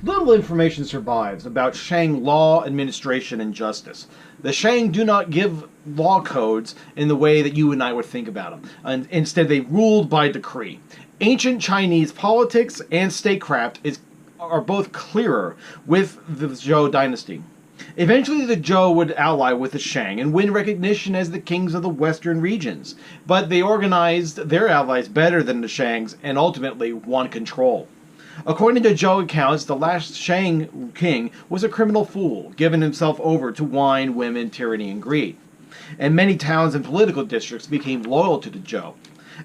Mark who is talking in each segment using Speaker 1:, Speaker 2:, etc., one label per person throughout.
Speaker 1: Little information survives about Shang law, administration, and justice. The Shang do not give law codes in the way that you and I would think about them. And instead, they ruled by decree. Ancient Chinese politics and statecraft are both clearer with the Zhou Dynasty. Eventually, the Zhou would ally with the Shang and win recognition as the kings of the western regions, but they organized their allies better than the Shangs and ultimately won control. According to Zhou accounts, the last Shang king was a criminal fool, giving himself over to wine, women, tyranny, and greed. And many towns and political districts became loyal to the Zhou.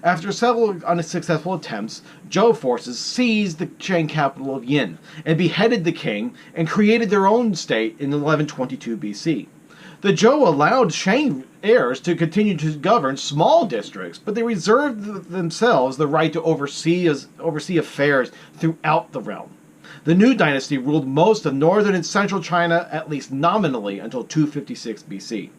Speaker 1: After several unsuccessful attempts, Zhou forces seized the Shang capital of Yin and beheaded the king and created their own state in 1122 BC. The Zhou allowed Shang heirs to continue to govern small districts, but they reserved themselves the right to oversee affairs throughout the realm. The new dynasty ruled most of northern and central China, at least nominally, until 256 BC.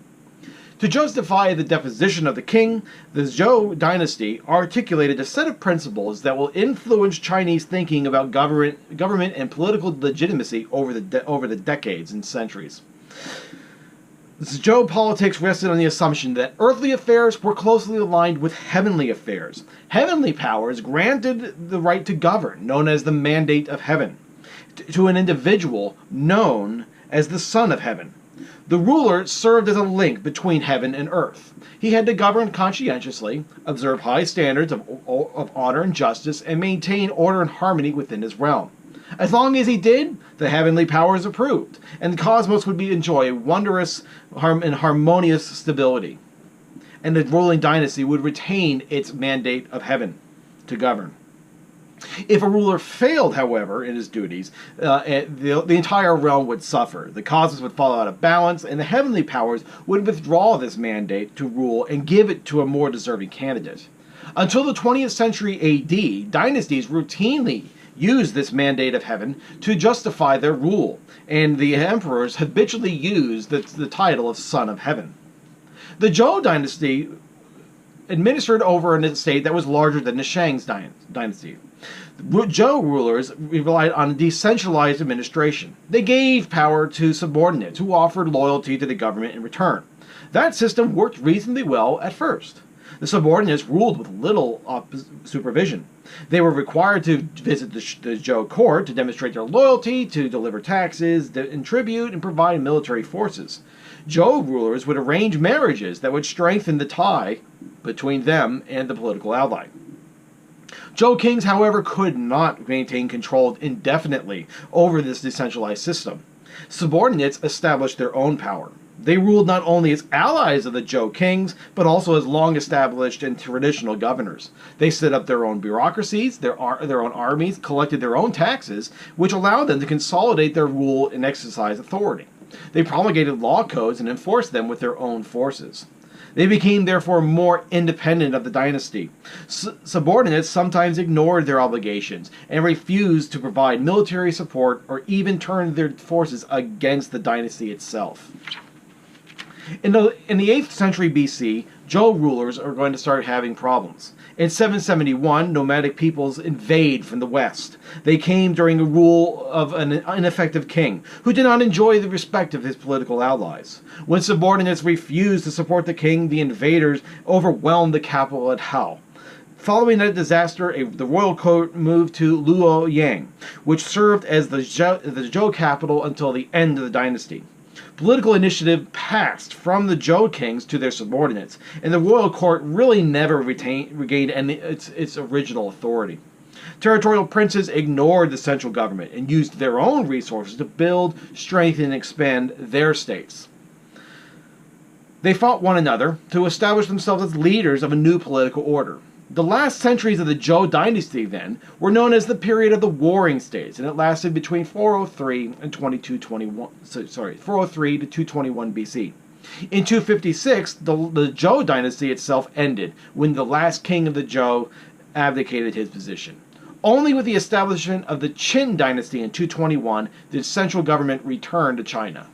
Speaker 1: To justify the deposition of the king, the Zhou dynasty articulated a set of principles that will influence Chinese thinking about government and political legitimacy over the decades and centuries. Zhou politics rested on the assumption that earthly affairs were closely aligned with heavenly affairs. Heavenly powers granted the right to govern, known as the mandate of heaven, to an individual known as the Son of Heaven. The ruler served as a link between heaven and earth. He had to govern conscientiously, observe high standards of honor and justice, and maintain order and harmony within his realm. As long as he did, the heavenly powers approved, and the cosmos would enjoy wondrous and harmonious stability. And the ruling dynasty would retain its mandate of heaven to govern. If a ruler failed, however, in his duties, the entire realm would suffer. The cosmos would fall out of balance, and the heavenly powers would withdraw this mandate to rule and give it to a more deserving candidate. Until the 20th century AD, dynasties routinely used this mandate of heaven to justify their rule, and the emperors habitually used the title of Son of Heaven. The Zhou dynasty administered over an estate that was larger than the Shang's dynasty. Zhou rulers relied on decentralized administration. They gave power to subordinates who offered loyalty to the government in return. That system worked reasonably well at first. The subordinates ruled with little supervision. They were required to visit the Zhou court to demonstrate their loyalty, to deliver taxes and tribute, and provide military forces. Zhou rulers would arrange marriages that would strengthen the tie between them and the political ally. Zhou kings, however, could not maintain control indefinitely over this decentralized system. Subordinates established their own power. They ruled not only as allies of the Zhou kings, but also as long-established and traditional governors. They set up their own bureaucracies, their own armies, collected their own taxes, which allowed them to consolidate their rule and exercise authority. They promulgated law codes and enforced them with their own forces. They became, therefore, more independent of the dynasty. Subordinates sometimes ignored their obligations and refused to provide military support or even turned their forces against the dynasty itself. In the 8th century BC, Zhou rulers are going to start having problems. In 771, nomadic peoples invade from the west. They came during the rule of an ineffective king, who did not enjoy the respect of his political allies. When subordinates refused to support the king, the invaders overwhelmed the capital at Hao. Following that disaster, the royal court moved to Luoyang, which served as the Zhou capital until the end of the dynasty. Political initiative passed from the Zhou kings to their subordinates, and the royal court really never regained its original authority. Territorial princes ignored the central government and used their own resources to build, strengthen, and expand their states. They fought one another to establish themselves as leaders of a new political order. The last centuries of the Zhou dynasty, then, were known as the period of the Warring States, and it lasted between 403 and 403 to 221 BC. In 256, the Zhou dynasty itself ended when the last king of the Zhou abdicated his position. Only with the establishment of the Qin dynasty in 221 did central government return to China.